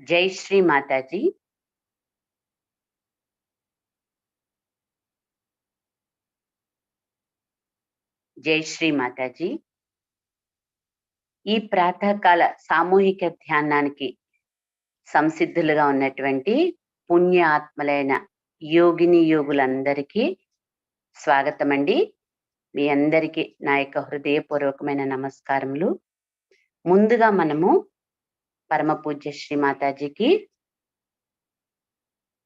जय श्री माताजी। जय श्री माताजी। ఈ ప్రాతకాల సామూహిక ధ్యానానికి సంసిద్ధులుగా ఉన్నటువంటి పుణ్య ఆత్మలైన యోగిని యోగులందరికీ స్వాగతం అండి. మీ అందరికీ నా యొక్క హృదయపూర్వకమైన నమస్కారములు. ముందుగా మనము పరమ పూజ్య శ్రీ మాతాజీకి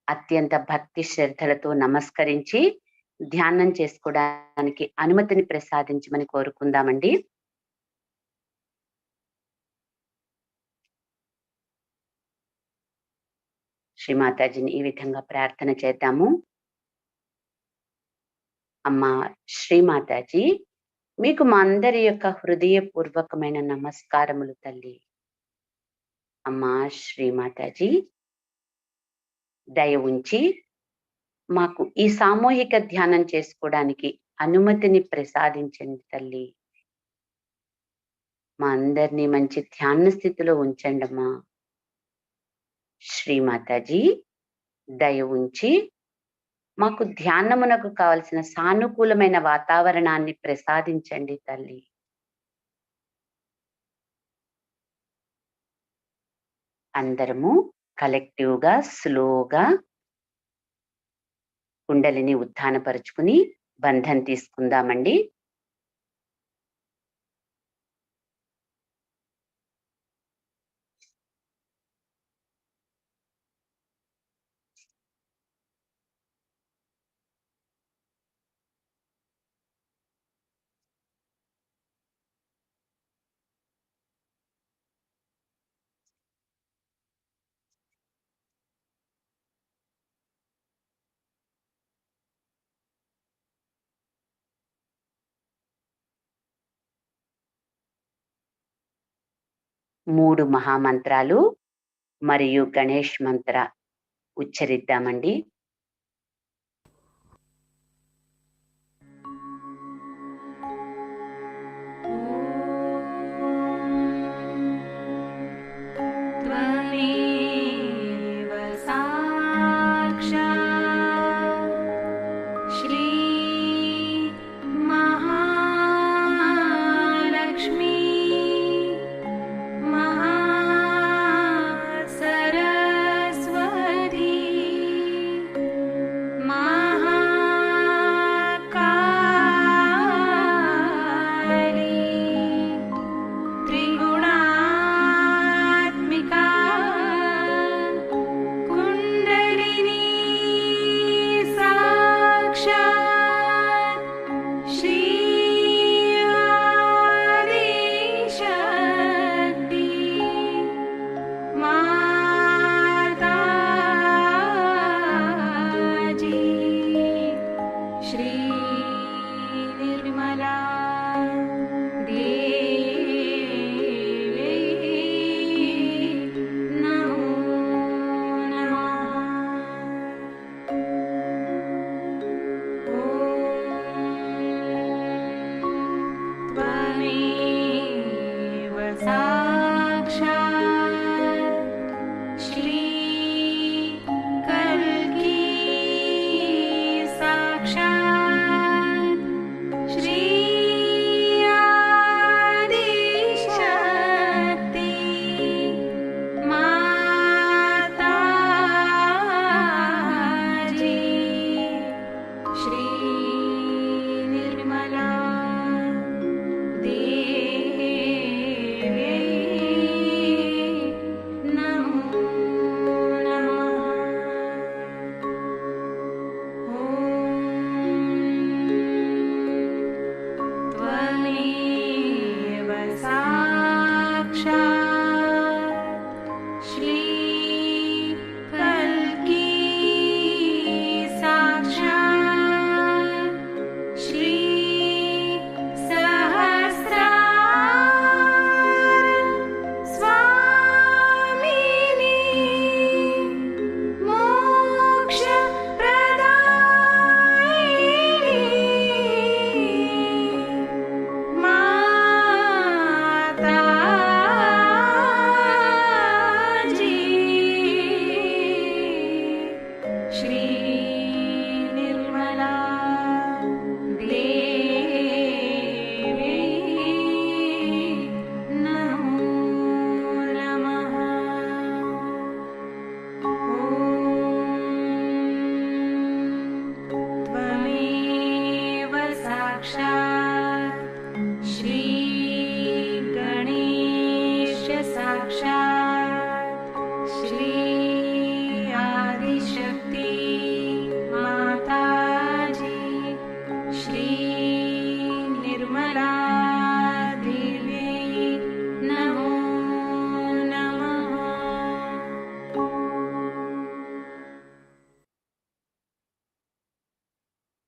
అత్యంత భక్తి శ్రద్ధలతో నమస్కరించి ధ్యానం చేసుకోవడానికి అనుమతిని ప్రసాదించమని కోరుకుందామండి. శ్రీ మాతాజీని ఈ విధంగా ప్రార్థన చేద్దాము. అమ్మా శ్రీ మాతాజీ, మీకు మా అందరి యొక్క హృదయపూర్వకమైన నమస్కారములు తల్లి. అమ్మా శ్రీ మాతాజీ, దయ ఉంచి మాకు ఈ సామూహిక ధ్యానం చేసుకోవడానికి అనుమతిని ప్రసాదించండి తల్లి. మా అందరినీ మంచి ధ్యాన స్థితిలో ఉంచండి అమ్మా. శ్రీ మాతాజీ, దయ ఉంచి మాకు ధ్యానమునకు కావలసిన సానుకూలమైన వాతావరణాన్ని ప్రసాదించండి తల్లి. అందరము కలెక్టివ్గా స్లోగా కుండలిని ఉత్థానపరుచుకుని బంధం తీసుకుందామండి. మూడు మహామంత్రాలు మరియు గణేష్ మంత్ర ఉచ్చరిద్దామండి. त्रिगुणात्मिका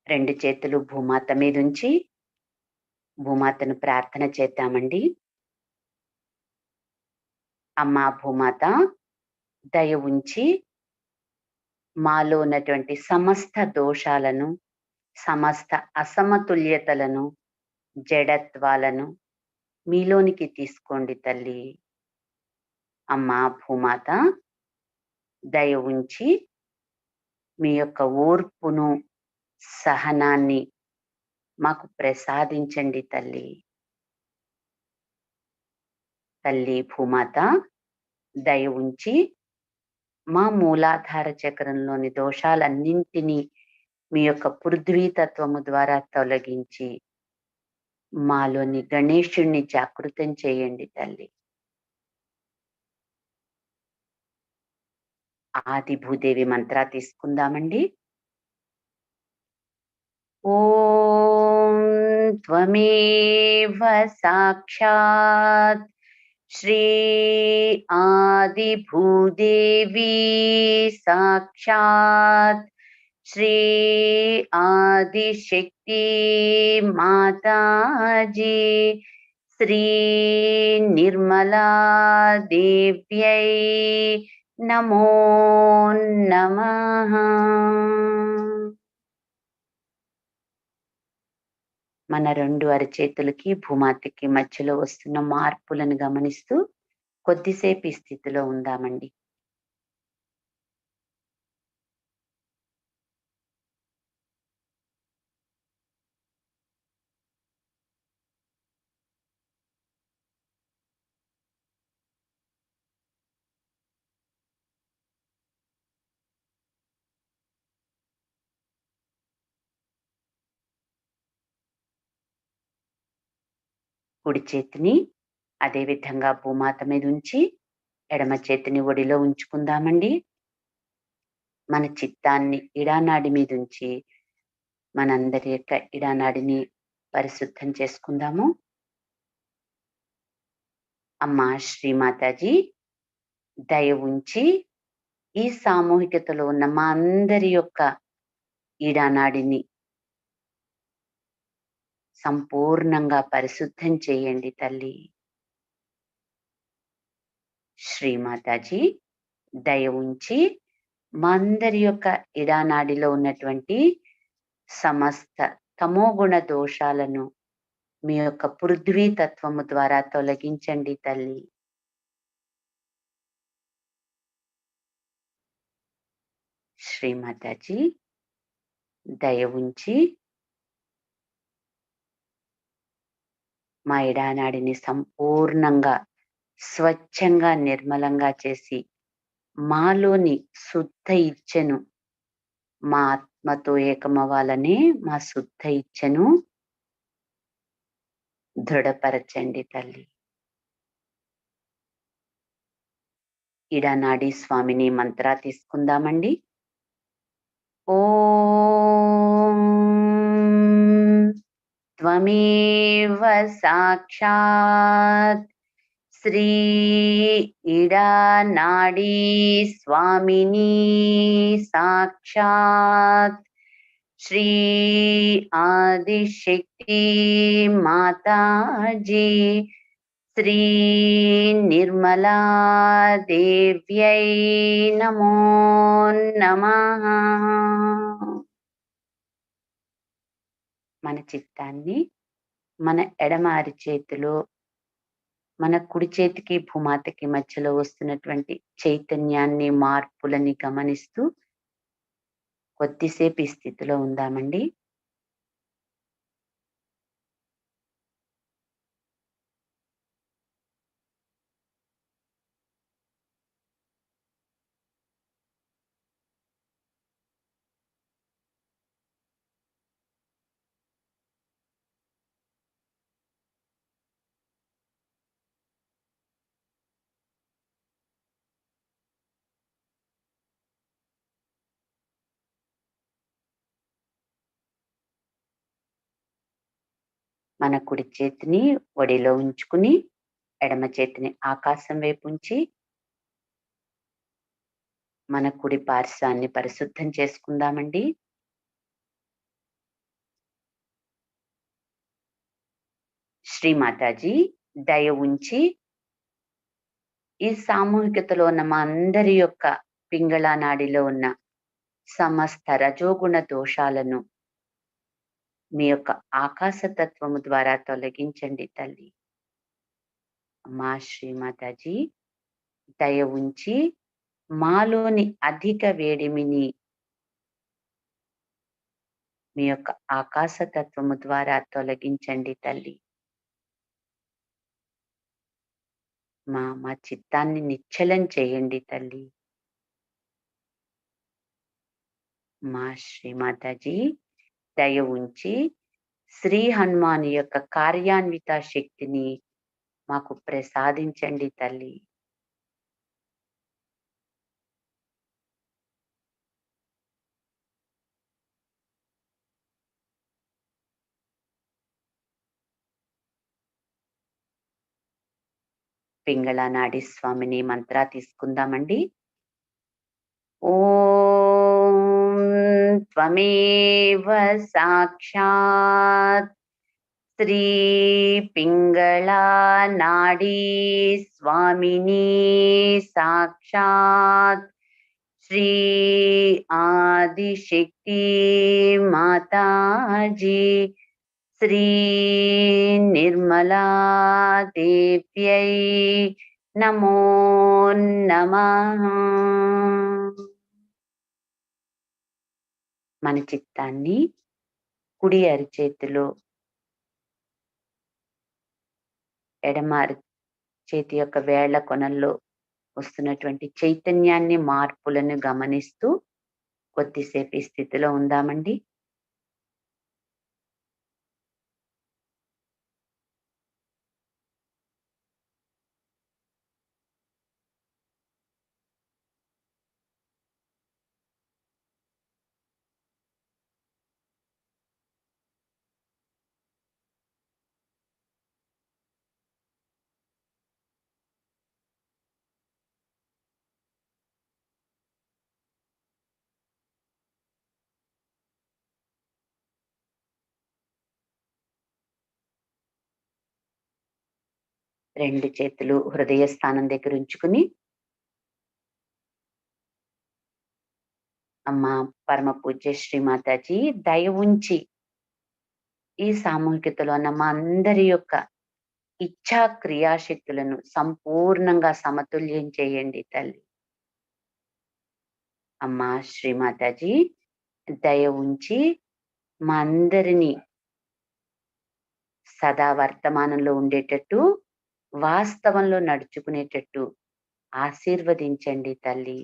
2 చేతులు భూమాత మీదుంచి భూమాతను ప్రార్థన చేద్దామండి. అమ్మా భూమాత, దయ ఉంచి మాలో ఉన్నటువంటి సమస్త దోషాలను, సమస్త అసమతుల్యతలను, జడత్వాలను మీలోనికి తీసుకోండి తల్లి. అమ్మా భూమాత, దయ ఉంచి మీ యొక్క ఓర్పును, సహనాన్ని మాకు ప్రసాదించండి తల్లి. తల్లి భూమాత, దయ ఉంచి మా మూలాధార చక్రంలోని దోషాలన్నింటినీ మీ యొక్క పృథ్వీతత్వము ద్వారా తొలగించి మాలోని గణేశుణ్ణి జాగృతం చేయండి తల్లి. ఆది భూదేవి మంత్ర తీసుకుందామండి. ఓం త్వమేవ సాక్షాత్ శ్రీ ఆది భూదేవి సాక్షాత్ శ్రీ ఆదిశక్తి మాతాజీ శ్రీ నిర్మలా దేవ్యై నమో నమః. మన 2 అరచేతులకి భూమాతకి మధ్యలో వస్తున్న మార్పులను గమనిస్తూ కొద్దిసేపు ఈ స్థితిలో ఉందామండి. కుడి చేతిని అదే విధంగా భూమాత మీద ఉంచి ఎడమ చేతిని ఒడిలో ఉంచుకుందామండి. మన చిత్తాన్ని ఇడానాడి మీద ఉంచి మనందరి యొక్క ఇడానాడిని పరిశుద్ధం చేసుకుందాము. అమ్మా శ్రీమాతాజీ, దయ ఉంచి ఈ సామూహికతలో ఉన్న మా అందరి యొక్క ఇడానాడిని సంపూర్ణంగా పరిశుద్ధం చేయండి తల్లి. శ్రీమాతాజీ, దయ ఉంచి మా అందరి యొక్క ఇడానాడిలో ఉన్నటువంటి సమస్త తమోగుణ దోషాలను మీ యొక్క పృథ్వీ తత్వము ద్వారా తొలగించండి తల్లి. శ్రీమాతాజీ, దయ ఉంచి మా ఇడానాడిని సంపూర్ణంగా స్వచ్ఛంగా నిర్మలంగా చేసి మాలోని శుద్ధ ఇచ్ఛను మా ఆత్మతో ఏకమవ్వాలనే మా శుద్ధ ఇచ్ఛను దృఢపరచండి తల్లి. ఇడానాడి స్వామిని మంత్ర తీసుకుందామండి. ఓం త్వమేవ సాక్షాత్ శ్రీ ఇడానాడి స్వామిని సాక్షాత్ శ్రీ ఆదిశక్తి మాతాజీ శ్రీ నిర్మలా దేవ్యై నమో నమః. మన చిత్తాన్ని మన ఎడమ అరిచేతిలో మన కుడి చేతికి భూమాతకి మధ్యలో వస్తున్నటువంటి చైతన్యాన్ని, మార్పులని గమనిస్తూ కొద్దిసేపు ఈ స్థితిలో ఉందామండి. మన కుడి చేతిని ఒడిలో ఉంచుకుని ఎడమ చేతిని ఆకాశం వైపు ఉంచి మన కుడి పార్శ్వాన్ని పరిశుద్ధం చేసుకుందామండి. శ్రీమాతాజీ దయ ఉంచి ఈ సామూహికతలో ఉన్న మా అందరి యొక్క పింగళ నాడిలో ఉన్న సమస్త రజోగుణ దోషాలను మీ యొక్క ఆకాశతత్వము ద్వారా తొలగించండి తల్లి. మా శ్రీమాతాజీ దయ ఉంచి మాలోని అధిక వేడిమిని మీ యొక్క ఆకాశతత్వము ద్వారా తొలగించండి తల్లి. మా చిత్తాన్ని నిశ్చలం చేయండి తల్లి. మా శ్రీమాతాజీ దయ ఉంచి శ్రీ హనుమాన్ యొక్క కార్యాన్విత శక్తిని మాకు ప్రసాదించండి తల్లి. పింగళ నాడి స్వామిని మంత్ర తీసుకుందామండి. ఓం త్వమేవ సాక్షాత్ శ్రీ పింగళ నాడి స్వామిని సాక్షాత్ శ్రీ ఆదిశక్తి మాతాజీ శ్రీ నిర్మలా దేవ్యై నమో నమః. మన చిత్తాన్ని కుడి అరిచేతిలో ఎడమ చేతి యొక్క వేళ్ల కొనల్లో వస్తున్నటువంటి చైతన్యాన్ని మార్పులను గమనిస్తూ కొద్దిసేపు ఈ స్థితిలో ఉందామండి. రెండు చేతులు హృదయ స్థానం దగ్గర ఉంచుకుని అమ్మ పరమ పూజ్య శ్రీమాతాజీ దయ ఉంచి ఈ సామూహికతలో ఉన్న మా అందరి యొక్క ఇచ్ఛా క్రియాశక్తులను సంపూర్ణంగా సమతుల్యం చేయండి తల్లి. అమ్మా శ్రీమాతాజీ దయ ఉంచి మా అందరినీ సదా వర్తమానంలో ఉండేటట్టు వాస్తవంలో నడుచుకునేటట్టు ఆశీర్వదించండి తల్లి.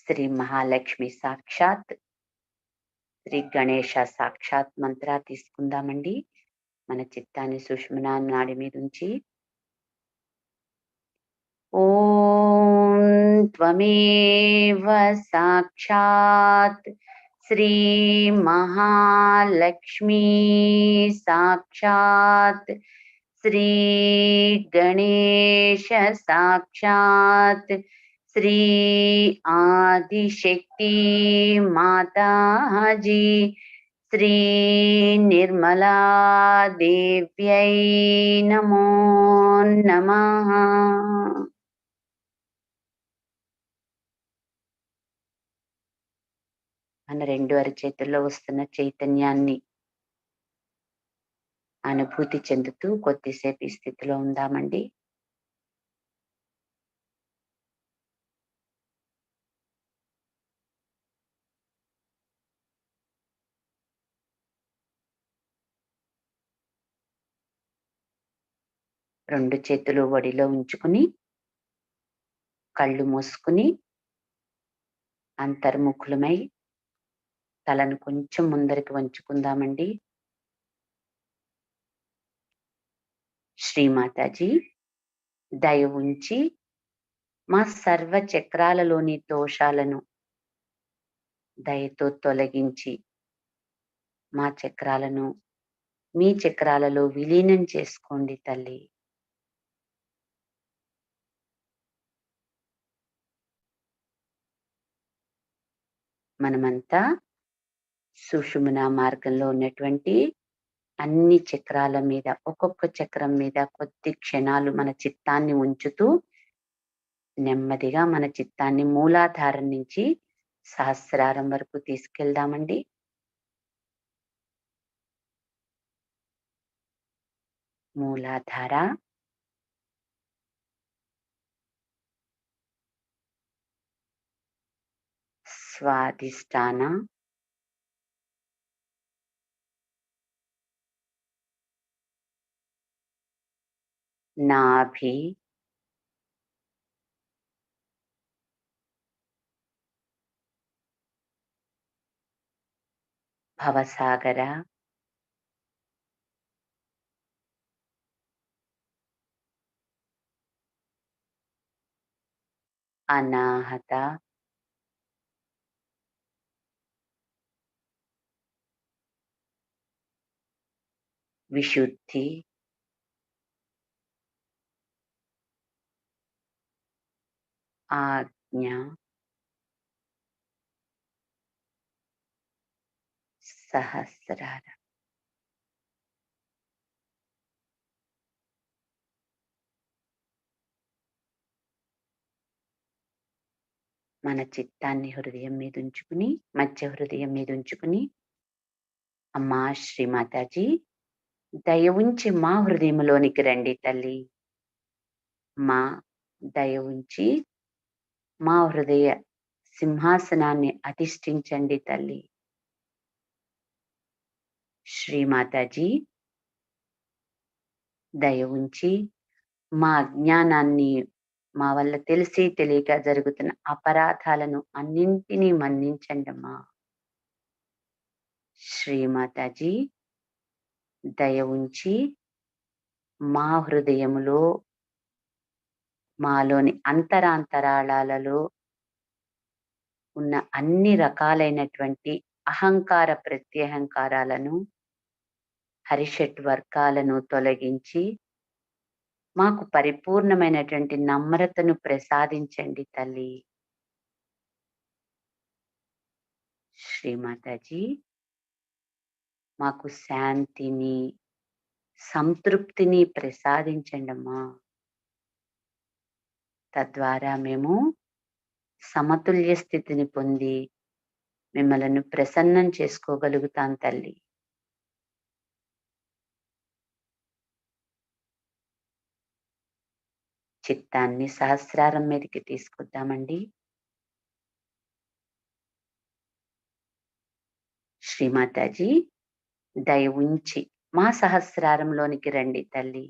శ్రీ మహాలక్ష్మి సాక్షాత్ శ్రీ గణేశ సాక్షాత్ మంత్ర తీసుకుందామండి. మన చిత్తాన్ని సుష్మనా నాడి మీద ఉంచి ఓం త్వమేవ సాక్షాత్ శ్రీ మహాలక్ష్మి సాక్షాత్ శ్రీ గణేశ సాక్షాత్ శ్రీ ఆదిశక్తి మాతాజీ శ్రీ నిర్మలా దేవ్యై నమో నమః. మన రెండు అరచేతుల్లో వస్తున్న చైతన్యాన్ని అనుభూతి చెందుతూ కొద్దిసేపు ఈ స్థితిలో ఉందామండి. రెండు చేతులు ఒడిలో ఉంచుకుని కళ్ళు మూసుకుని అంతర్ముఖులమై తలను కొంచెం ముందరికి వంచుకుందామండి. శ్రీమాతాజీ దయ ఉంచి మా సర్వ చక్రాలలోని దోషాలను దయతో తొలగించి మా చక్రాలను మీ చక్రాలలో విలీనం చేసుకోండి తల్లి. మనమంతా సుషుమ్నా మార్గంలో ఉన్నటువంటి అన్ని చక్రాల మీద, ఒక్కొక్క చక్రం మీద కొద్ది క్షణాలు మన చిత్తాన్ని ఉంచుతూ, నెమ్మదిగా మన చిత్తాన్ని మూలాధారం నుంచి సహస్రారం వరకు తీసుకెళ్దామండి. మూలాధార, స్వాదిష్టాన, నాభి, భవసాగర, అనాహత, విశుద్ధి, ఆజ్ఞ, సహస్రార. మన చిత్తాన్ని హృదయం మీద ఉంచుకుని, మధ్య హృదయం మీద ఉంచుకుని, అమ్మా శ్రీమాతాజీ, దయ ఉంచి మా హృదయంలోనికి రండి తల్లి. మా దయ ఉంచి మా హృదయ సింహాసనాన్ని అధిష్ఠించండి తల్లి. శ్రీమాతాజీ, దయ ఉంచి మా అజ్ఞానాన్ని, మా వల్ల తెలిసి తెలియక జరుగుతున్న అపరాధాలను అన్నింటినీ మన్నించండమ్మా. శ్రీమాతాజీ, దయ ఉంచి మా హృదయములో, మాలోని అంతరాంతరాళాలలో ఉన్న అన్ని రకాలైనటువంటి అహంకార ప్రత్యహంకారాలను, హరిషట్ వర్గాలను తొలగించి మాకు పరిపూర్ణమైనటువంటి నమ్రతను ప్రసాదించండి తల్లి. శ్రీమాతాజీ, మాకు శాంతిని, సంతృప్తిని ప్రసాదించండమ్మా. తద్వారా మేము సమతుల్య స్థితిని పొంది మిమ్మలను ప్రసన్నం చేసుకోగలుగుతాం తల్లి. చిత్తాన్ని సహస్రారం మీదకి తీసుకొద్దామండి. శ్రీమాతాజీ, దయ ఉంచి మా సహస్రారంలోనికి రండి తల్లి.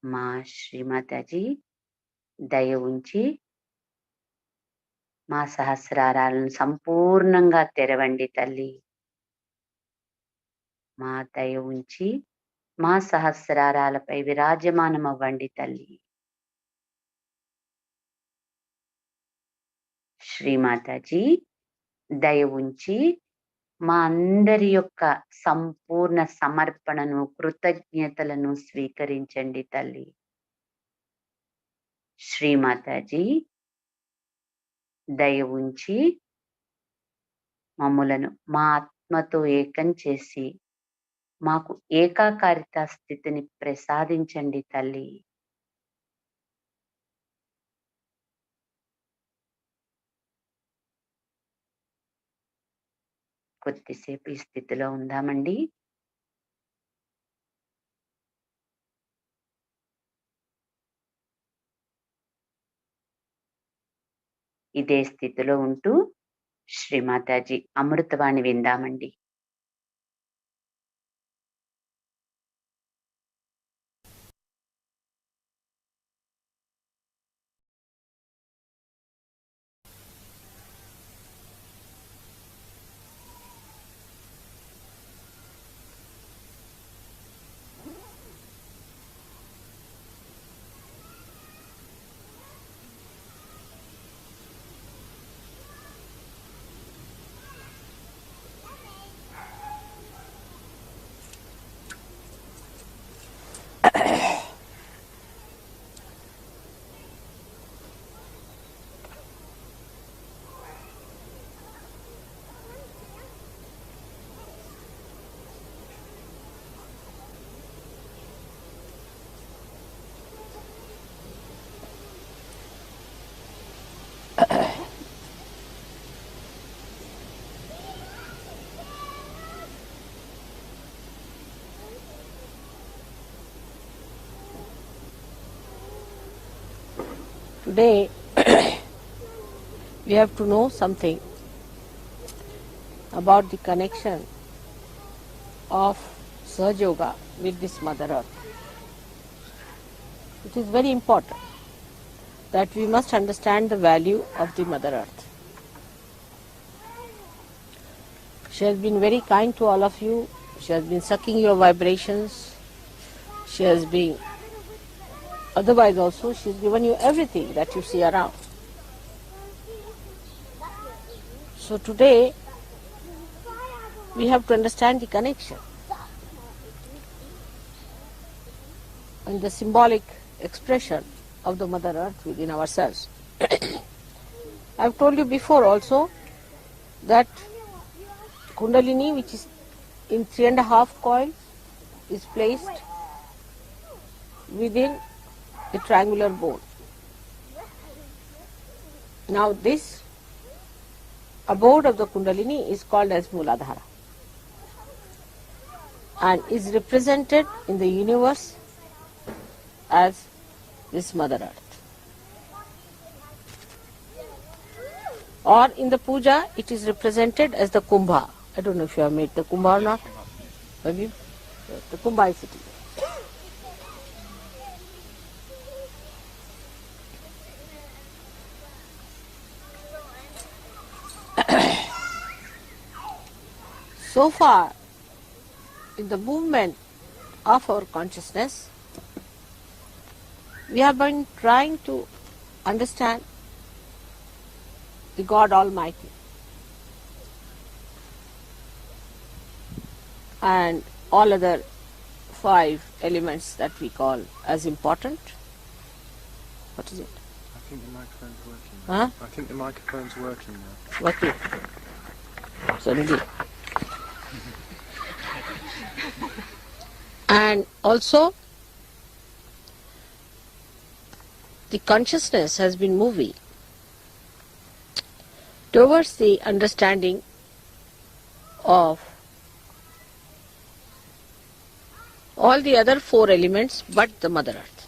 మా శ్రీమాతాజీ, దయ ఉంచి మా సహస్రారాలను సంపూర్ణంగా తెరవండి తల్లి. మా దయ ఉంచి మా సహస్రారాలపై విరాజమానం అవ్వండి తల్లి. శ్రీమాతాజీ, దయ ఉంచి మా అందరి యొక్క సంపూర్ణ సమర్పణను, కృతజ్ఞతలను స్వీకరించండి తల్లి. శ్రీమాతాజీ, దయ ఉంచి మమ్ములను మా ఆత్మతో ఏకం చేసి మాకు ఏకాకారిత స్థితిని ప్రసాదించండి తల్లి. కొద్దిసేపు ఈ స్థితిలో ఉందామండి. ఇదే స్థితిలో ఉంటూ Shri Mataji Amruthavani విందామండి. Today we have to know something about the connection of Sahaja Yoga with this Mother Earth. It is very important that we must understand the value of the Mother Earth. She has been very kind to all of you. She has been sucking your vibrations. She has been, otherwise also, she has given you everything that you see around. So today, we have to understand the connection and the symbolic expression of the Mother Earth within ourselves. I have told you before also that Kundalini, which is in 3.5 coils, is placed within the triangular bone. Now this abode of the Kundalini is called as Mooladhara and is represented in the universe as this Mother Earth. Or in the puja, it is represented as the Kumbha. I don't know if you have made the Kumbha or not. Have you? The Kumbha is sitting. So far, in the movement of our consciousness, we have been trying to understand the God Almighty and all other 5 elements that we call as important. What is it? I think the microphone's working. Huh? I think the microphone's working now. Working. Suddenly. And also, the consciousness has been moving towards the understanding of all the other 4 elements but the Mother Earth.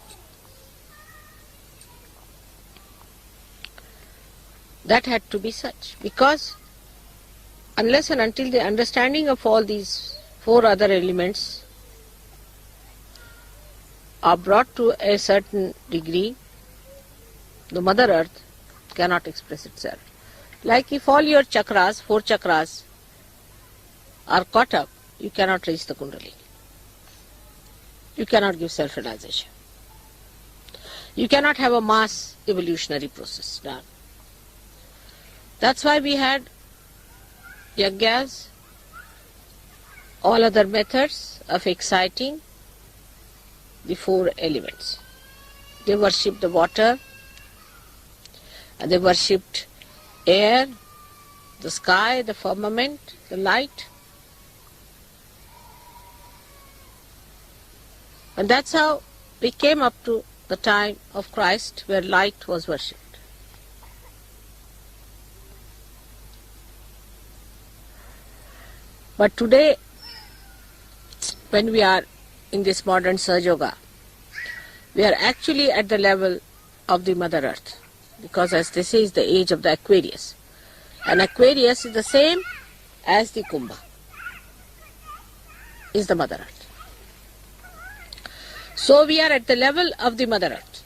That had to be such, because unless and until the understanding of all these 4 other elements are brought to a certain degree, the Mother Earth cannot express itself. Like if all your chakras, 4 chakras, are caught up, you cannot reach the Kundalini. You cannot give self-realization. You cannot have a mass evolutionary process done. That's why we had yagyas, all other methods of exciting the 4 elements. They worshipped the water, and they worshipped air, the sky, the firmament, the light. And that's how we came up to the time of Christ where light was worshipped. But today, when we are in this modern Sahaja Yoga, we are actually at the level of the Mother Earth, because as they say, is the age of the Aquarius. And Aquarius is the same as the Kumbha, is the Mother Earth. So we are at the level of the Mother Earth.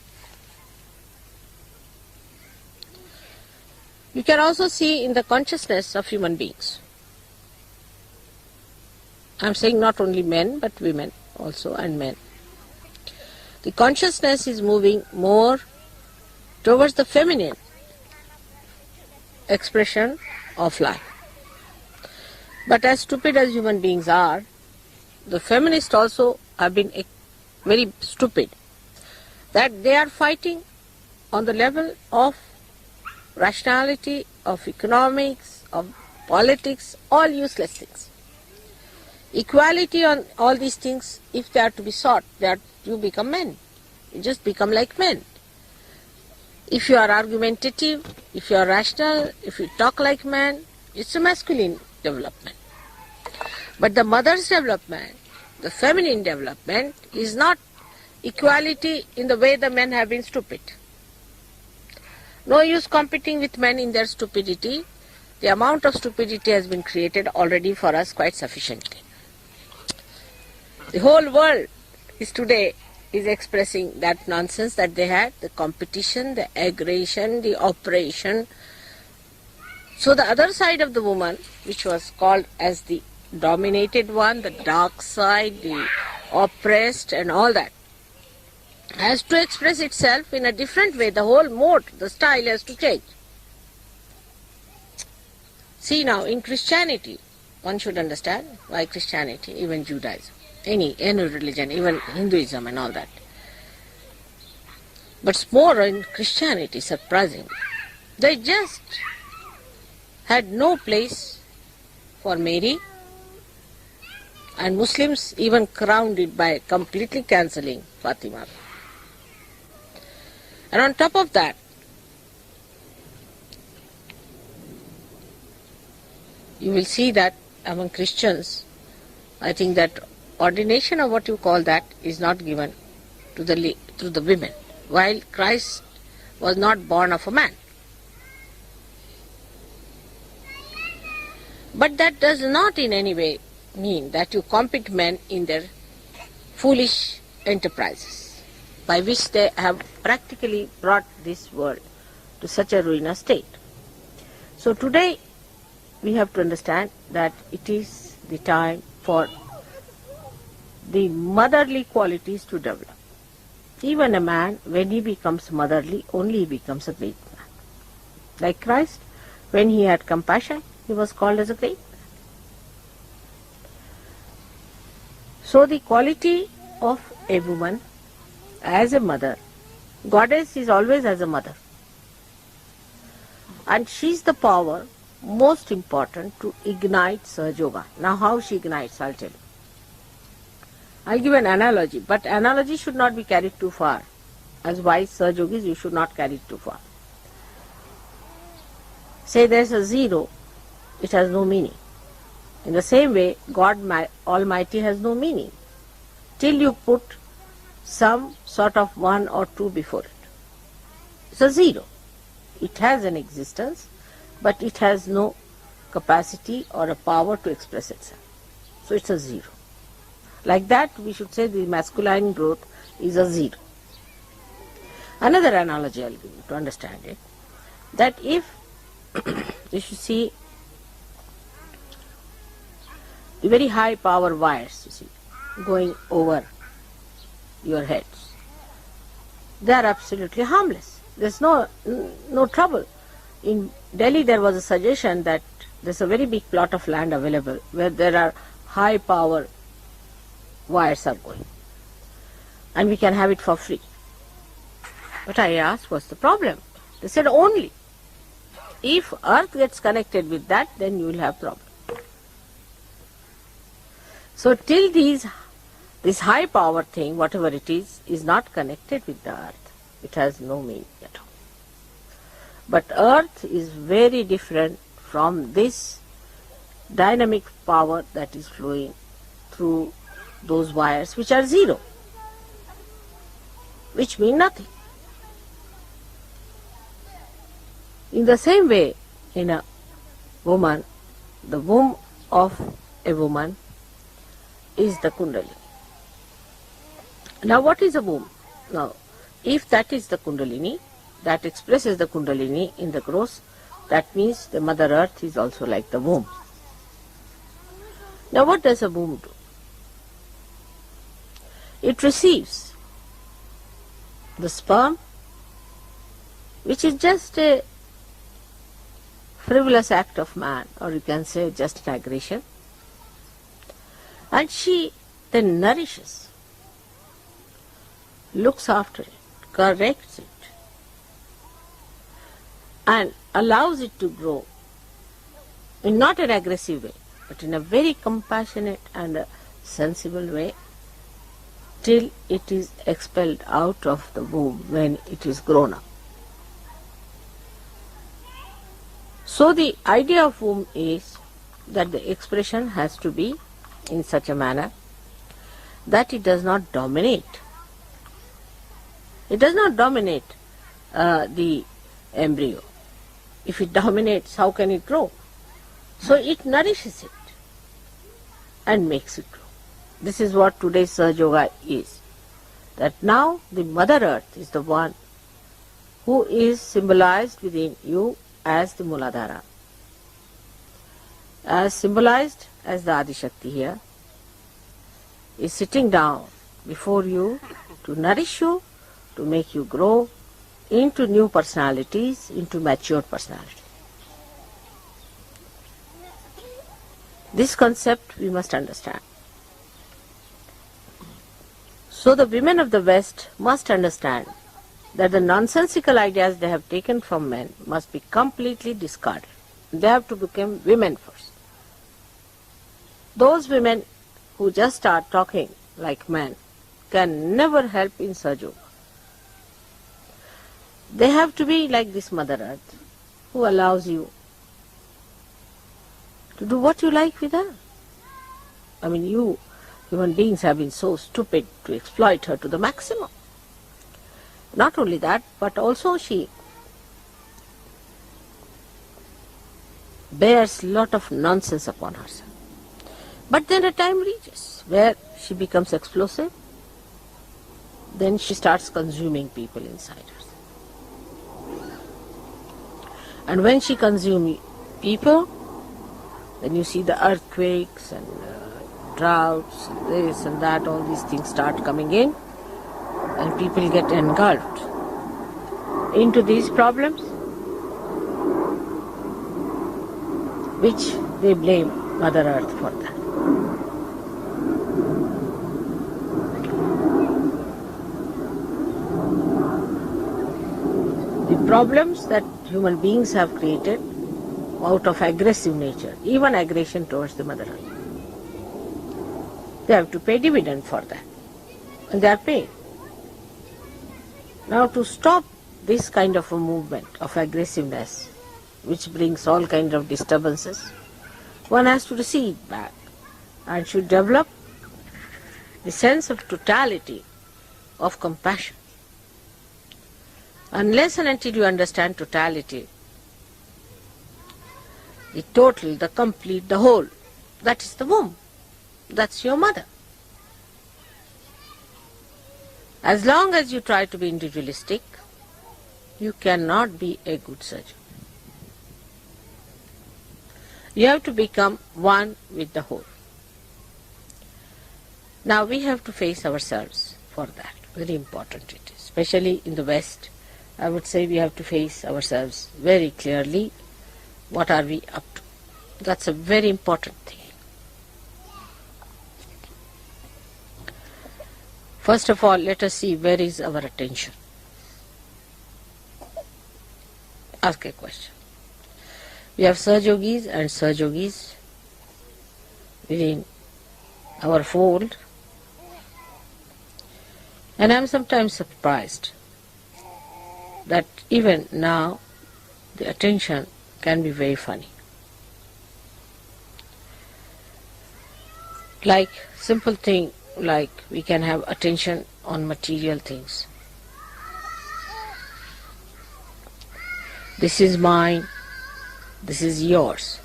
You can also see in the consciousness of human beings. I am saying not only men, but women also, and men. The consciousness is moving more towards the feminine expression of life. But as stupid as human beings are, the feminists also have been very stupid, that they are fighting on the level of rationality, of economics, of politics, all useless things. Equality on all these things, if they are to be sought, you become men. You just become like men. If you are argumentative, if you are rational, if you talk like man, it's a masculine development. But the mother's development, the feminine development, is not equality in the way the men have been stupid. No use competing with men in their stupidity. The amount of stupidity has been created already for us quite sufficiently. The whole world today is expressing that nonsense that they had, the competition, the aggression, the oppression. So the other side of the woman, which was called as the dominated one, the dark side, the oppressed and all that, has to express itself in a different way. The whole mode, the style has to change. See now, in Christianity, one should understand why Christianity, even Judaism, any religion, even Hinduism and all that. But more in Christianity, surprisingly, they just had no place for Mary, and Muslims even crowned it by completely cancelling Fatima. And on top of that, you will see that among Christians, I think that ordination or what you call that is not given to the women, while Christ was not born of a man. But that does not in any way mean that you compete men in their foolish enterprises, by which they have practically brought this world to such a ruinous state. So today we have to understand that it is the time for the motherly qualities to develop. Even a man, when he becomes motherly, only he becomes a great man. Like Christ, when he had compassion, he was called as a great man. So the quality of a woman as a mother, goddess is always as a mother. And she is the power most important to ignite Sahaja Yoga. Now how she ignites, I'll tell you. I'll give an analogy, but analogy should not be carried too far. As wise Sahaja Yogis, you should not carry it too far. Say there's a zero, it has no meaning. In the same way, God Almighty has no meaning till you put some sort of 1 or 2 before it. It's a zero. It has an existence, but it has no capacity or a power to express itself. So it's a zero. Like that, we should say the masculine growth is a zero. Another analogy I'll give you to understand it, that if you should see the very high power wires, you see, going over your heads, they are absolutely harmless. There's no trouble. In Delhi there was a suggestion that there's a very big plot of land available where there are high power wires are going, and we can have it for free. But I asked, what's the problem? They said, only if earth gets connected with that, then you will have problem. So till this high power thing, whatever it is not connected with the earth, it has no meaning at all. But earth is very different from this dynamic power that is flowing through those wires which are zero, which mean nothing. In the same way, in a woman, the womb of a woman is the Kundalini. Now what is a womb? Now, if that is the Kundalini, that expresses the Kundalini in the gross, that means the Mother Earth is also like the womb. Now what does a womb do? It receives the sperm, which is just a frivolous act of man, or you can say just an aggression, and she then nourishes, looks after it, corrects it, and allows it to grow in not an aggressive way, but in a very compassionate and a sensible way, till it is expelled out of the womb when it is grown up. So the idea of womb is that the expression has to be in such a manner that it does not dominate. It does not dominate the embryo. If it dominates, how can it grow? So it nourishes it and makes it grow. This is what today's Sahaja Yoga is. That now the Mother Earth is the one who is symbolized within you as the Muladhara, as symbolized as the Adishakti here, is sitting down before you to nourish you, to make you grow into new personalities, into mature personality. This concept we must understand. So the women of the West must understand that the nonsensical ideas they have taken from men must be completely discarded. They have to become women first. Those women who just start talking like men can never help in Sahaja Yoga. They have to be like this Mother Earth, who allows you to do what you like with her. I mean, you human beings have been so stupid to exploit her to the maximum. Not only that, but also she bears lot of nonsense upon herself. But then a time reaches where she becomes explosive. Then she starts consuming people inside her. And when she consumes people, then you see the earthquakes and droughts, and this and that, all these things start coming in, and people get engulfed into these problems, which they blame Mother Earth for that. The problems that human beings have created out of aggressive nature, even aggression towards the Mother Earth. They have to pay dividend for that, and they are paying. Now to stop this kind of a movement of aggressiveness, which brings all kinds of disturbances, one has to recede back and should develop the sense of totality, of compassion. Unless and until you understand totality, the total, the complete, the whole, that is the womb. That's your mother. As long as you try to be individualistic, you cannot be a good surgeon. You have to become one with the whole. Now we have to face ourselves for that. Very important it is. Especially in the West, I would say we have to face ourselves very clearly. What are we up to? That's a very important thing. First of all, let us see where is our attention. Ask a question. We have Sahaja Yogis and Sahaja Yogis within our fold, and I am sometimes surprised that even now the attention can be very funny. Like simple thing, like we can have attention on material things. This is mine, this is yours.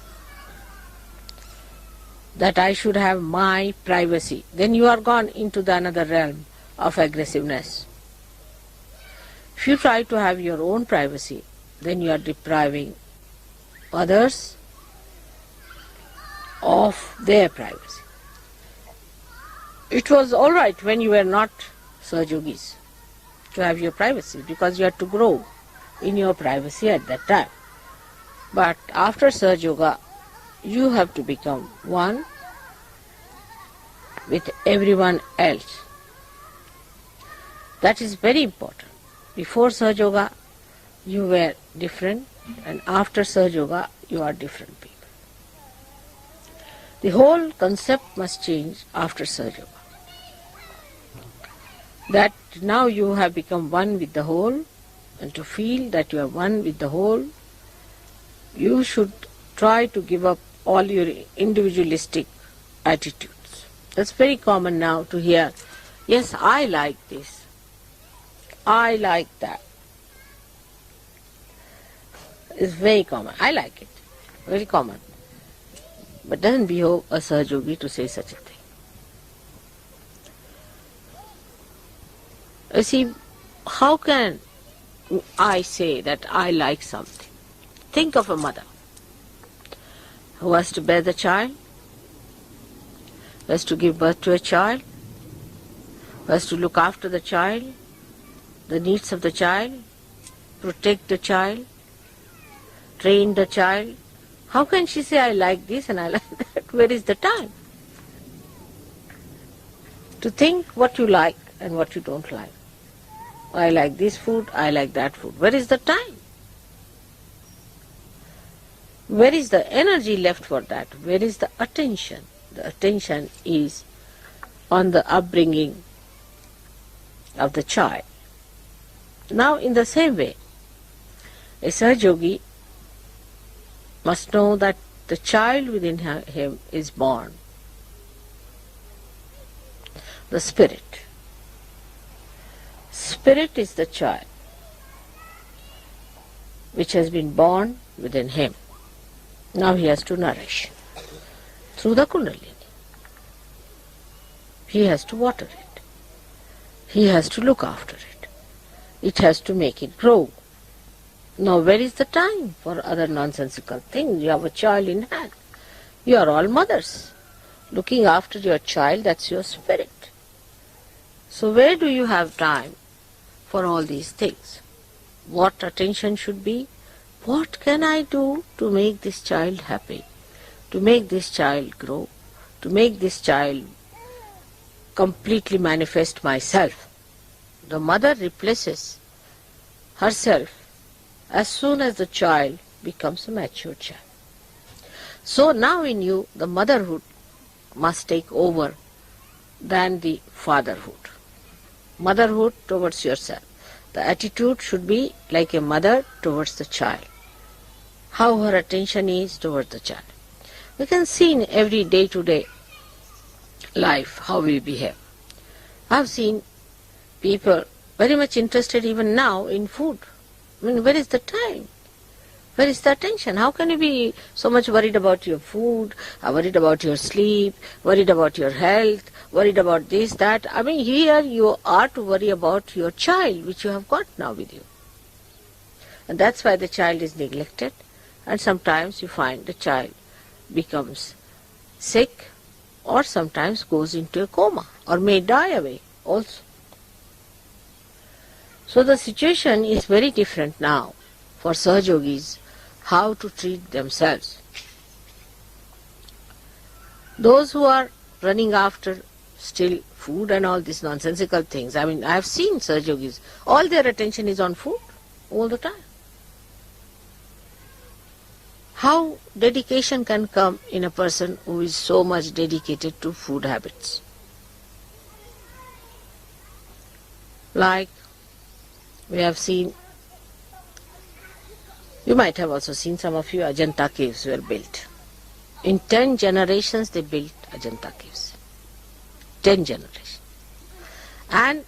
That I should have my privacy. Then you are gone into the another realm of aggressiveness. If you try to have your own privacy, then you are depriving others of their privacy. It was all right when you were not Sahaja Yogis to have your privacy, because you had to grow in your privacy at that time. But after Sahaja Yoga, you have to become one with everyone else. That is very important. Before Sahaja Yoga, you were different, and after Sahaja Yoga, you are different people. The whole concept must change after Sahaja Yoga. That now you have become one with the whole, and to feel that you are one with the whole, you should try to give up all your individualistic attitudes. That's very common now to hear, yes, I like this, I like that. is very common. I like it. Very common. But doesn't behove a Sahaja Yogi to say such a thing. You see, how can I say that I like something? Think of a mother who has to bear the child, who has to give birth to a child, who has to look after the child, the needs of the child, protect the child, train the child. How can she say, I like this and I like that? Where is the time? To think what you like and what you don't like. I like this food, I like that food. Where is the time? Where is the energy left for that? Where is the attention? The attention is on the upbringing of the child. Now, in the same way, a Sahaja Yogi must know that the child within him is born. The spirit. Spirit is the child which has been born within him. Now he has to nourish through the Kundalini. He has to water it. He has to look after it. It has to make it grow. Now where is the time for other nonsensical things? You have a child in hand. You are all mothers. Looking after your child, that's your spirit. So where do you have time for all these things? What attention should be? What can I do to make this child happy? To make this child grow? To make this child completely manifest myself? The mother replaces herself as soon as the child becomes a mature child. So now in you, the motherhood must take over than the fatherhood. Motherhood towards yourself. The attitude should be like a mother towards the child. How her attention is towards the child. We can see in every day-to-day life how we behave. I have seen people very much interested even now in food. I mean, where is the time? Where is the attention? How can you be so much worried about your food, worried about your sleep, worried about your health, worried about this, that? I mean, here you are to worry about your child, which you have got now with you. And that's why the child is neglected. And sometimes you find the child becomes sick or sometimes goes into a coma or may die away also. So the situation is very different now for Sahaja Yogis, how to treat themselves. Those who are running after still food and all these nonsensical things, I mean, I have seen Sahaja Yogis, all their attention is on food all the time. How dedication can come in a person who is so much dedicated to food habits? Like we have seen, you might have also seen, some of you, Ajanta caves were built. In 10 generations they built Ajanta caves. 10 generations. And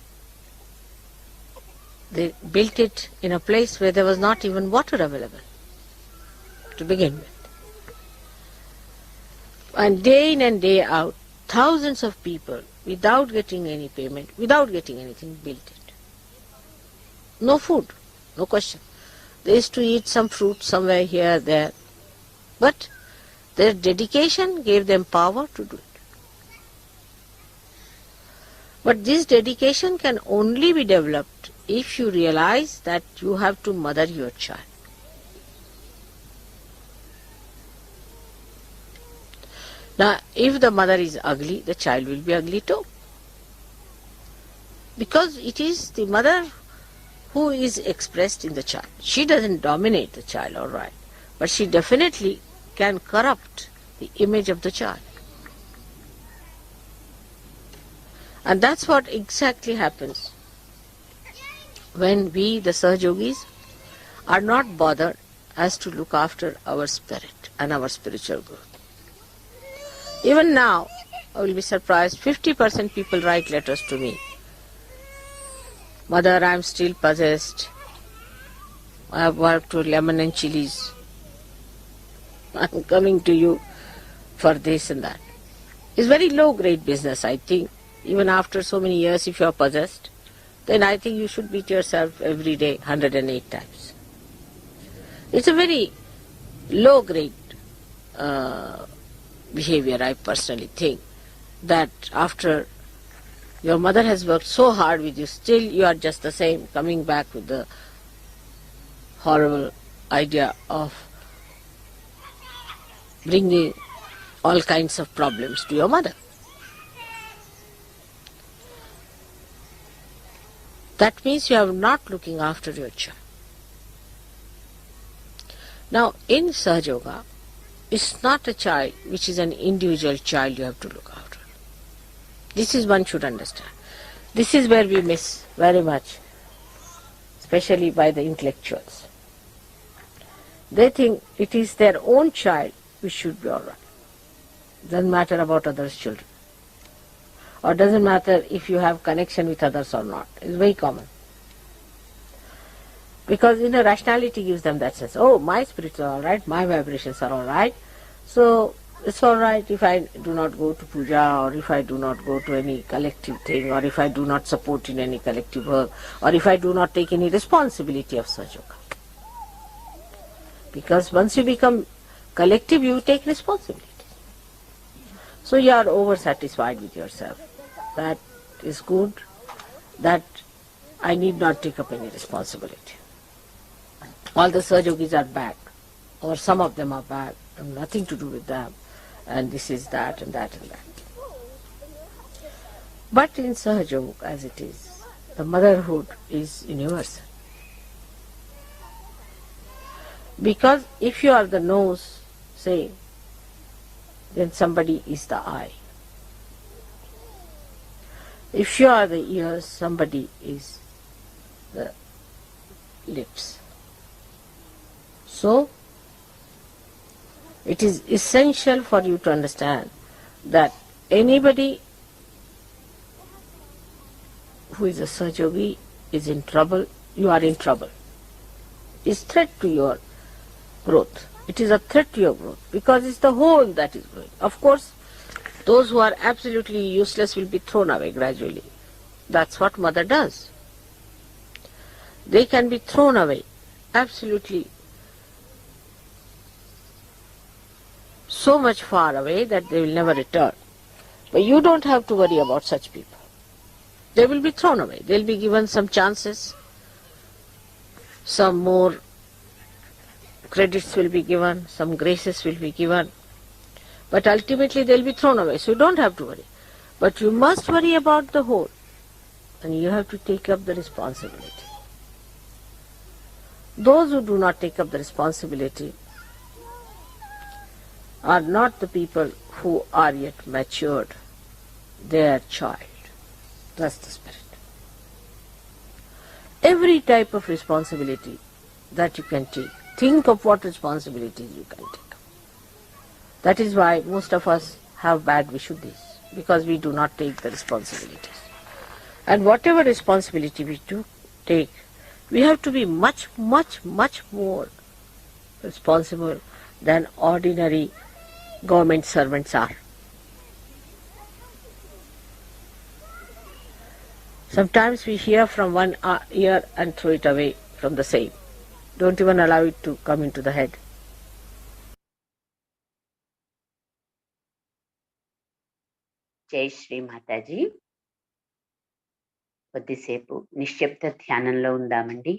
they built it in a place where there was not even water available to begin with. And day in and day out, thousands of people, without getting any payment, without getting anything, built it. No food, no question. They used to eat some fruit somewhere here, there. But their dedication gave them power to do it. But this dedication can only be developed if you realize that you have to mother your child. Now, if the mother is ugly, the child will be ugly too. Because it is the mother who is expressed in the child. She doesn't dominate the child, all right, but she definitely can corrupt the image of the child. And that's what exactly happens when we, the Sahaja Yogis, are not bothered as to look after our spirit and our spiritual growth. Even now, I will be surprised, 50% people write letters to me. Mother, I am still possessed. I have worked with lemon and chilies. I'm coming to you for this and that. It's very low grade business, I think. Even after so many years, if you are possessed, then I think you should beat yourself every day 108 times. It's a very low grade behavior, I personally think, that after your mother has worked so hard with you, still you are just the same, coming back with the horrible idea of bringing all kinds of problems to your mother. That means you are not looking after your child. Now, in Sahaja Yoga, it's not a child which is an individual child you have to look after. This is one should understand. This is where we miss very much, especially by the intellectuals. They think it is their own child which should be all right. Doesn't matter about others' children. Or doesn't matter if you have connection with others or not. It's very common. Because rationality gives them that sense. Oh, my spirits are all right, my vibrations are all right. So it's all right if I do not go to puja, or if I do not go to any collective thing, or if I do not support in any collective work, or if I do not take any responsibility of Sahaja Yoga. Because once you become collective, you take responsibility. So you are over-satisfied with yourself. That is good, that I need not take up any responsibility. All the Sahaja Yogis are bad, or some of them are bad, I have nothing to do with them, and this is that and that and that. But in Sahaja Yoga, as it is, the motherhood is universal. Because if you are the nose, say, then somebody is the eye. If you are the ears, somebody is the lips. So, it is essential for you to understand that anybody who is a Sahaja Yogi is in trouble, you are in trouble. It's threat to your growth. It is a threat to your growth because it's the whole that is growing. Of course, those who are absolutely useless will be thrown away gradually. That's what mother does. They can be thrown away absolutely so much far away that they will never return. But you don't have to worry about such people. They will be thrown away. They will be given some chances, some more credits will be given, some graces will be given, but ultimately they will be thrown away. So you don't have to worry. But you must worry about the whole, and you have to take up the responsibility. Those who do not take up the responsibility are not the people who are yet matured. They are child. That's the spirit. Every type of responsibility that you can take, think of what responsibilities you can take. That is why most of us have bad Vishuddhis, because we do not take the responsibilities. And whatever responsibility we do take, we have to be much, much, much more responsible than ordinary government servants are. Sometimes we hear from one ear and throw it away from the same. Don't even allow it to come into the head. జై శ్రీ మాతాజీ. కొద్దిసేపు నిశ్శబ్ద ధ్యానంలో ఉందామండి.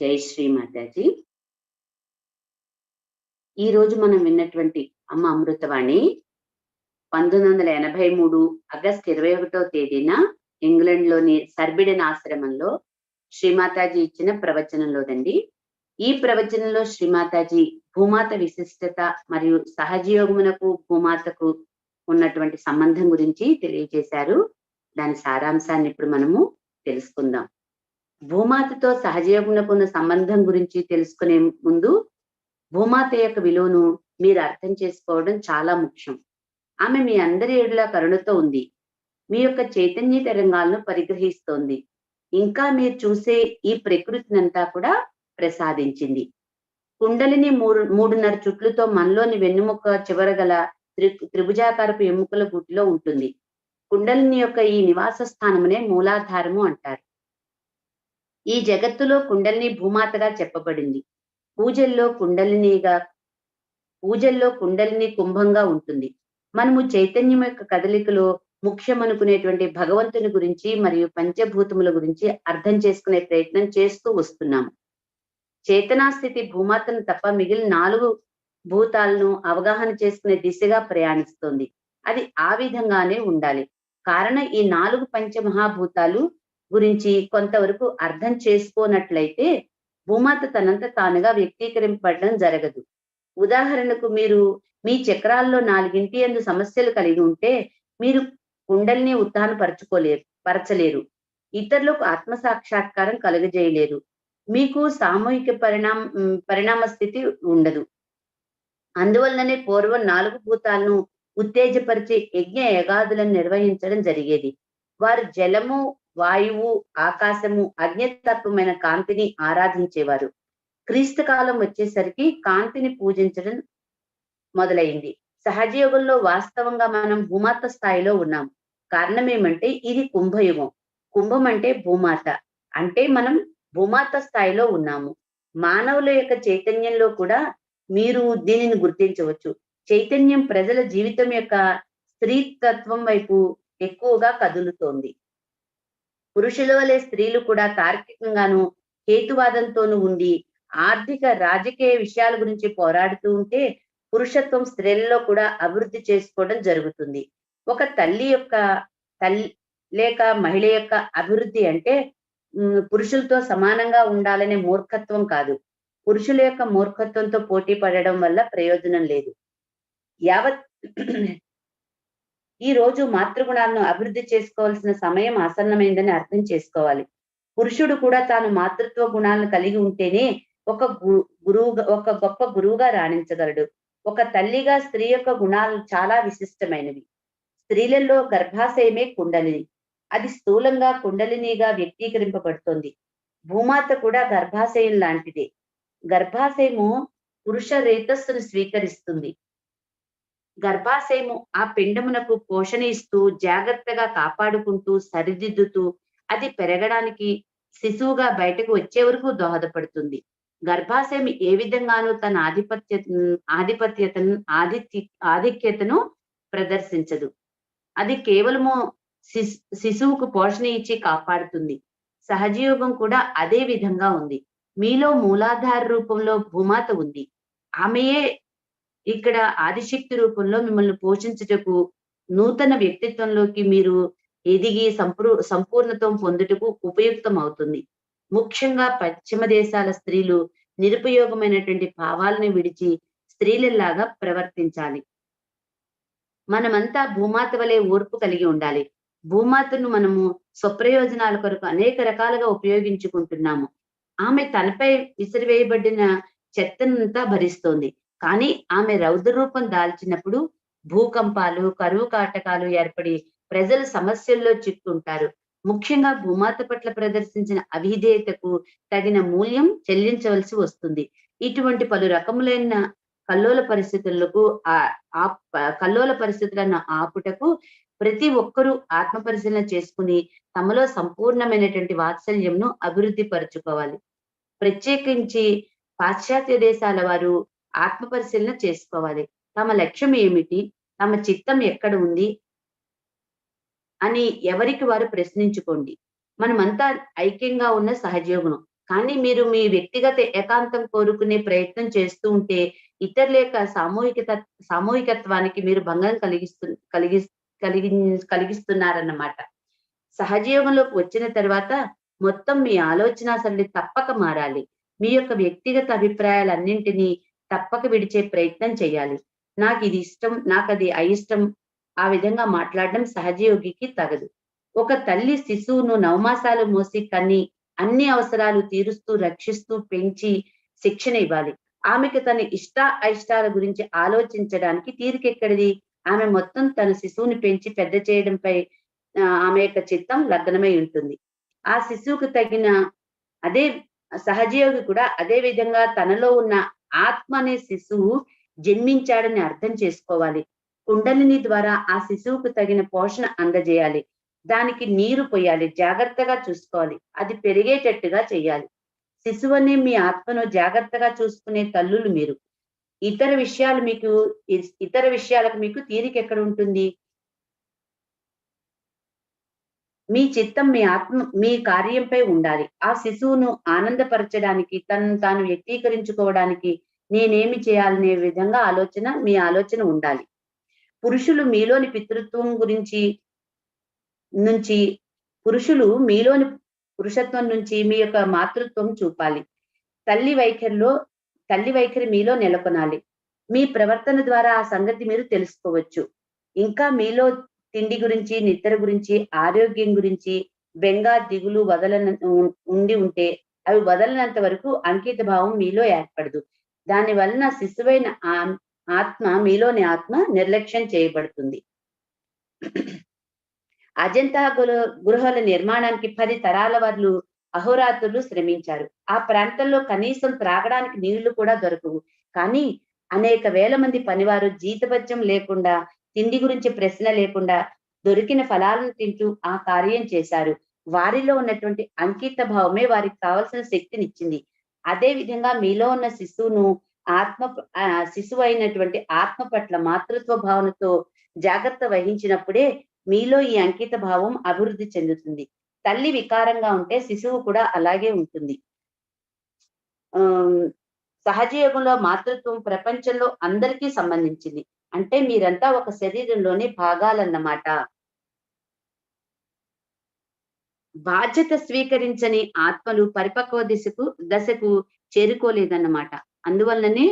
జై శ్రీ మాతాజీ. ఈ రోజు మనం విన్నటువంటి అమ్మ అమృతవాణి 1983 ఆగస్టు 21వ తేదీన ఇంగ్లాండ్ లోని సర్బిడెన్ ఆశ్రమంలో శ్రీమాతాజీ ఇచ్చిన ప్రవచనంలోదండి. ఈ ప్రవచనంలో శ్రీమాతాజీ భూమాత విశిష్టత మరియు సహజయోగమునకు భూమాతకు ఉన్నటువంటి సంబంధం గురించి తెలియజేశారు. దాని సారాంశాన్ని ఇప్పుడు మనము తెలుసుకుందాం. భూమాతతో సహజయోగమునకు ఉన్న సంబంధం గురించి తెలుసుకునే ముందు భూమాత యొక్క విలువను మీరు అర్థం చేసుకోవడం చాలా ముఖ్యం. ఆమె మీ అందరి ఏడులా కరుణతో ఉంది. మీ యొక్క చైతన్య తరంగాలను పరిగ్రహిస్తోంది. ఇంకా మీరు చూసే ఈ ప్రకృతినంతా కూడా ప్రసాదించింది. కుండలిని 3.5 చుట్లతో మనలోని వెన్నుముక్క చివర గల త్రిభుజాకారపు ఎముకల గుట్టిలో ఉంటుంది. కుండలిని యొక్క ఈ నివాస స్థానమునే మూలాధారము అంటారు. ఈ జగత్తులో కుండలిని భూమాతగా చెప్పబడింది. పూజల్లో కుండలిని కుంభంగా ఉంటుంది. మనము చైతన్యం యొక్క కదలికలో ముఖ్యమనుకునేటువంటి భగవంతుని గురించి మరియు పంచభూతముల గురించి అర్థం చేసుకునే ప్రయత్నం చేస్తూ వస్తున్నాము. చేతనాస్థితి భూమాతను తప్ప మిగిలిన 4 భూతాలను అవగాహన చేసుకునే దిశగా ప్రయాణిస్తోంది. అది ఆ విధంగానే ఉండాలి. కారణం ఈ 4 పంచమహాభూతాలు గురించి కొంతవరకు అర్థం చేసుకోనట్లయితే భూమాత తనంత తానుగా వ్యక్తీకరింపబడడం జరగదు. ఉదాహరణకు మీరు మీ చక్రాల్లో 4 యందు సమస్యలు కలిగి ఉంటే మీరు కుండలిని పరచలేరు. ఇతరులకు ఆత్మ సాక్షాత్కారం కలుగజేయలేరు. మీకు సామూహిక పరిణామ స్థితి ఉండదు. అందువల్లనే పూర్వం 4 భూతాలను ఉత్తేజపరిచే యజ్ఞ యగాదులను నిర్వహించడం జరిగేది. వారు జలము, వాయువు, ఆకాశము, అగ్నితత్వమైన కాంతిని ఆరాధించేవారు. క్రీస్తు కాలం వచ్చేసరికి కాంతిని పూజించడం మొదలైంది. సహజయోగంలో వాస్తవంగా మనం భూమాత స్థాయిలో ఉన్నాం. కారణం ఏమంటే ఇది కుంభయుగం. కుంభం అంటే భూమాత, అంటే మనం భూమాత స్థాయిలో ఉన్నాము. మానవుల యొక్క చైతన్యంలో కూడా మీరు దీనిని గుర్తించవచ్చు. చైతన్యం ప్రజల జీవితం యొక్క స్త్రీతత్వం వైపు ఎక్కువగా కదులుతోంది. పురుషుల వలె స్త్రీలు కూడా తార్కికంగాను హేతువాదంతోనూ ఉండి ఆర్థిక రాజకీయ విషయాల గురించి పోరాడుతూ ఉంటే పురుషత్వం స్త్రీలలో కూడా అభివృద్ధి చేసుకోవడం జరుగుతుంది. ఒక తల్లి లేక మహిళ యొక్క అభివృద్ధి అంటే పురుషులతో సమానంగా ఉండాలనే మూర్ఖత్వం కాదు. పురుషుల యొక్క మూర్ఖత్వంతో పోటీ పడడం వల్ల ప్రయోజనం లేదు. యావత్ ఈ రోజు మాతృగుణాలను అభివృద్ధి చేసుకోవాల్సిన సమయం ఆసన్నమైందని అర్థం చేసుకోవాలి. పురుషుడు కూడా తాను మాతృత్వ గుణాలను కలిగి ఉంటేనే ఒక గొప్ప గురువుగా రాణించగలడు. ఒక తల్లిగా స్త్రీ యొక్క గుణాలు చాలా విశిష్టమైనవి. స్త్రీలలో గర్భాశయమే కుండలిని. అది స్థూలంగా కుండలినిగా వ్యక్తీకరింపబడుతోంది. భూమాత కూడా గర్భాశయం లాంటిదే. గర్భాశయము పురుష రేతస్సును స్వీకరిస్తుంది. గర్భాశయము ఆ పిండమునకు పోషణ ఇస్తూ జాగ్రత్తగా కాపాడుకుంటూ సరిదిద్దుతూ అది పెరగడానికి శిశువుగా బయటకు వచ్చే వరకు దోహదపడుతుంది. గర్భాశయం ఏ విధంగానూ తన ఆధిక్యతను ప్రదర్శించదు. అది కేవలము శిశువుకు పోషణ ఇచ్చి కాపాడుతుంది. సహజయోగం కూడా అదే విధంగా ఉంది. మీలో మూలాధార రూపంలో భూమాత ఉంది. ఆమెయే ఇక్కడ ఆదిశక్తి రూపంలో మిమ్మల్ని పోషించుటకు, నూతన వ్యక్తిత్వంలోకి మీరు ఎదిగి సంపూర్ణత్వం పొందుటకు ఉపయుక్తం అవుతుంది. ముఖ్యంగా పశ్చిమ దేశాల స్త్రీలు నిరుపయోగమైనటువంటి భావాలను విడిచి స్త్రీలలాగా ప్రవర్తించాలి. మనమంతా భూమాత వలె ఓర్పు కలిగి ఉండాలి. భూమాతను మనము స్వప్రయోజనాల కొరకు అనేక రకాలుగా ఉపయోగించుకుంటున్నాము. ఆమె తనపై విసిరివేయబడిన చెత్తనంతా భరిస్తోంది. కానీ ఆమె రౌద్ర రూపం దాల్చినప్పుడు భూకంపాలు, కరువు కాటకాలు ఏర్పడి ప్రజలు సమస్యల్లో చిక్కుంటారు. ముఖ్యంగా భూమాత పట్ల ప్రదర్శించిన అవిధేయతకు తగిన మూల్యం చెల్లించవలసి వస్తుంది. ఇటువంటి పలు రకములైన కల్లోల పరిస్థితులను ఆపుటకు ప్రతి ఒక్కరూ ఆత్మ పరిశీలన చేసుకుని తమలో సంపూర్ణమైనటువంటి వాత్సల్యంను అభివృద్ధి పరుచుకోవాలి. ప్రత్యేకించి పాశ్చాత్య దేశాల వారు ఆత్మ పరిశీలన చేసుకోవాలి. తమ లక్ష్యం ఏమిటి, తమ చిత్తం ఎక్కడ ఉంది అని ఎవరికి వారు ప్రశ్నించుకోండి. మనమంతా ఐక్యంగా ఉన్న సహజయోగులం. కానీ మీరు మీ వ్యక్తిగత ఏకాంతం కోరుకునే ప్రయత్నం చేస్తూ ఉంటే ఇతరుల యొక్క సామూహికత్వానికి మీరు భంగం కలిగి కలిగిస్తున్నారన్నమాట. సహజయోగంలోకి వచ్చిన తర్వాత మొత్తం మీ ఆలోచనా సరళి తప్పక మారాలి. మీ యొక్క వ్యక్తిగత అభిప్రాయాలన్నింటినీ తప్పక విడిచే ప్రయత్నం చేయాలి. నాకిది ఇష్టం, నాకది అయిష్టం, ఆ విధంగా మాట్లాడడం సహజయోగికి తగదు. ఒక తల్లి శిశువును నవమాసాలు మోసి కని అన్ని అవసరాలు తీరుస్తూ, రక్షిస్తూ, పెంచి శిక్షణ ఇవ్వాలి. ఆమెకు తన అయిష్టాల గురించి ఆలోచించడానికి తీరికెక్కడిది? ఆమె మొత్తం తన శిశువుని పెంచి పెద్ద చేయడంపై ఆమె యొక్క చిత్తం లగ్నమై ఉంటుంది. ఆ శిశువుకు తగిన అదే సహజయోగి కూడా అదే విధంగా తనలో ఉన్న ఆత్మ అనే శిశువు జన్మించాడని అర్థం చేసుకోవాలి. కుండలిని ద్వారా ఆ శిశువుకు తగిన పోషణ అందజేయాలి. దానికి నీరు పొయ్యాలి. జాగ్రత్తగా చూసుకోవాలి. అది పెరిగేటట్టుగా చెయ్యాలి. శిశువనే మీ ఆత్మను జాగ్రత్తగా చూసుకునే తల్లులు మీరు. ఇతర విషయాలకు మీకు తీరికెక్కడ ఉంటుంది? మీ చిత్తం మీ కార్యంపై ఉండాలి. ఆ శిశువును ఆనందపరచడానికి, తనను తాను వ్యక్తీకరించుకోవడానికి నేనేమి చేయాలనే విధంగా మీ ఆలోచన ఉండాలి. పురుషులు మీలోని పితృత్వం నుంచి పురుషులు మీలోని పురుషత్వం నుంచి మీ యొక్క మాతృత్వం చూపాలి. తల్లి వైఖరి మీలో నెలకొనాలి. మీ ప్రవర్తన ద్వారా ఆ సంగతి మీరు తెలుసుకోవచ్చు. ఇంకా మీలో తిండి గురించి, నిద్ర గురించి, ఆరోగ్యం గురించి బెంగ, దిగులు ఉండి ఉంటే అవి వదలనంత వరకు అంకిత భావం మీలో ఏర్పడదు. దాని వలన శిశువైన మీలోని ఆత్మ నిర్లక్ష్యం చేయబడుతుంది. అజంతా గృహాల నిర్మాణానికి 10 తరాల వాళ్ళు అహోరాత్రులు శ్రమించారు. ఆ ప్రాంతంలో కనీసం త్రాగడానికి నీళ్లు కూడా దొరకవు. కానీ అనేక వేల మంది పనివారు జీతభత్యం లేకుండా, తిండి గురించి ప్రశ్న లేకుండా దొరికిన ఫలాలను తింటూ ఆ కార్యం చేశారు. వారిలో ఉన్నటువంటి అంకిత భావమే వారికి కావలసిన శక్తినిచ్చింది. అదే విధంగా మీలో ఉన్న శిశువు అయినటువంటి ఆత్మ పట్ల మాతృత్వ భావనతో జాగ్రత్త వహించినప్పుడే మీలో ఈ అంకిత భావం అభివృద్ధి చెందుతుంది. తల్లి వికారంగా ఉంటే శిశువు కూడా అలాగే ఉంటుంది. సహజయోగంలో మాతృత్వం ప్రపంచంలో అందరికీ సంబంధించింది. అంటే మీరంతా ఒక శరీరంలోని భాగాలన్నమాట. బాధ్యత స్వీకరించని ఆత్మలు పరిపక్వ దశకు చేరుకోలేదన్నమాట. అందువల్లనే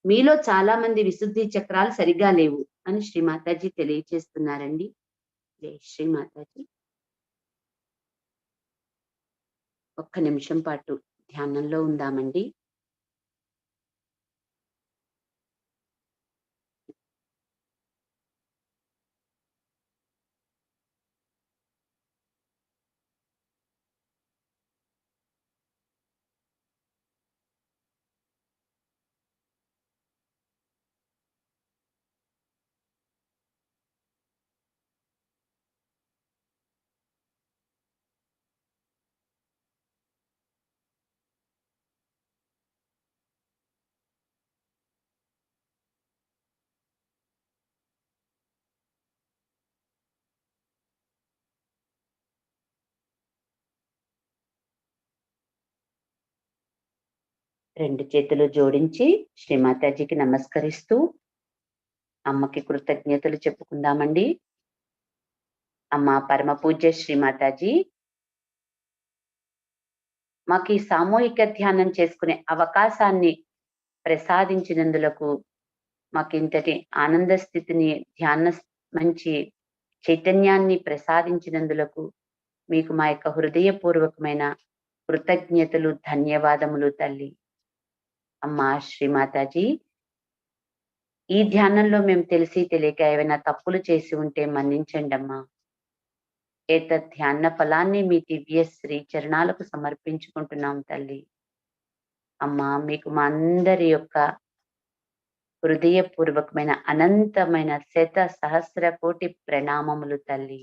మీలో చాలా మంది విశుద్ధి చక్రాలు సరిగా లేవు అని శ్రీ మాతాజీ తెలియజేస్తున్నారండి. జై శ్రీ మాతాజీ. ఒక్క నిమిషం పాటు ధ్యానంలో ఉందామండి. రెండు చేతులు జోడించి శ్రీమాతాజీకి నమస్కరిస్తూ అమ్మకి కృతజ్ఞతలు చెప్పుకుందామండి. అమ్మ పరమ పూజ్య శ్రీమాతాజీ, మాకు ఈ సామూహిక ధ్యానం చేసుకునే అవకాశాన్ని ప్రసాదించినందులకు, మాకు ఇంతటి ఆనంద స్థితిని, మంచి చైతన్యాన్ని ప్రసాదించినందులకు మీకు మా యొక్క హృదయపూర్వకమైన కృతజ్ఞతలు, ధన్యవాదములు తల్లి. అమ్మా శ్రీమాతాజీ, ఈ ధ్యానంలో మేము తెలిసి తెలియక ఏమైనా తప్పులు చేసి ఉంటే మన్నించండి అమ్మా. ధ్యాన ఫలాన్ని మీ దివ్య శ్రీ చరణాలకు సమర్పించుకుంటున్నాం తల్లి. అమ్మా, మీకు మా అందరి యొక్క హృదయపూర్వకమైన అనంతమైన సహస్ర కోటి ప్రణామములు తల్లి.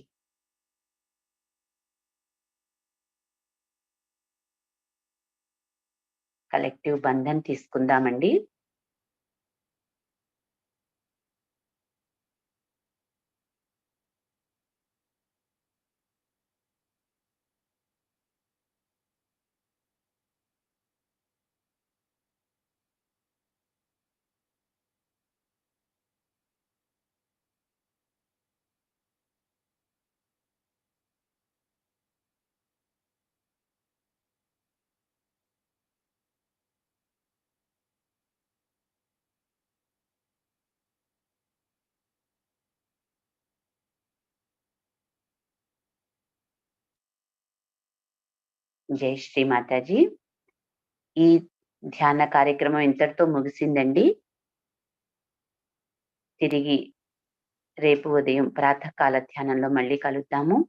కలెక్టివ్ బంధన్ తీసుకుందామండి. జై శ్రీ మాతాజీ. ఈ ధ్యాన కార్యక్రమం ఇంతటితో ముగిసిందండి. తిరిగి రేపు ఉదయం ప్రాతకాల ధ్యానంలో మళ్ళీ కలుద్దాము.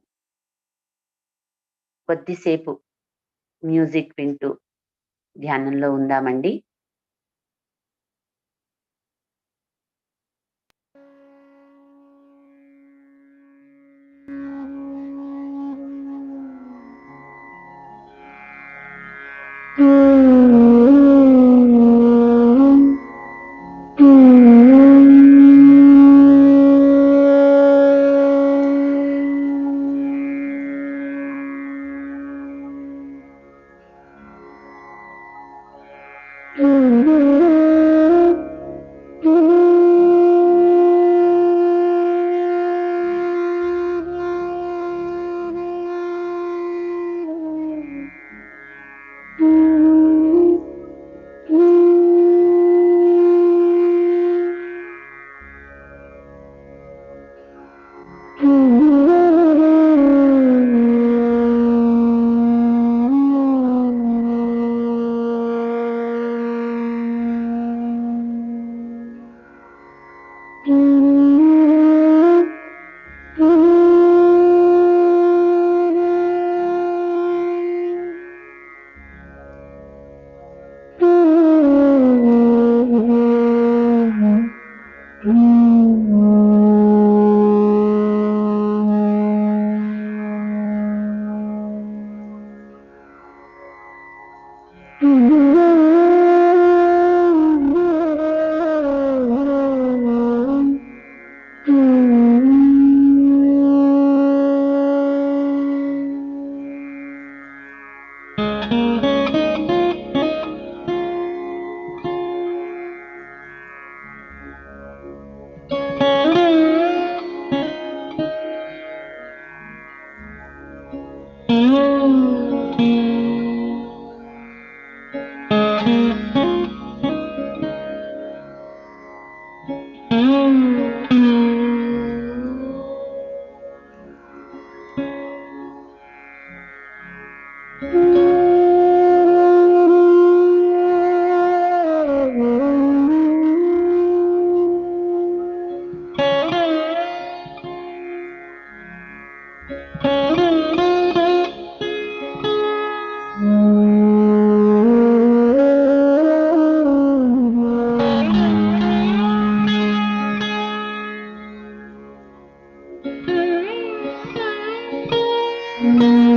కొద్దిసేపు మ్యూజిక్ వింటూ ధ్యానంలో ఉందామండి. Mm-hmm.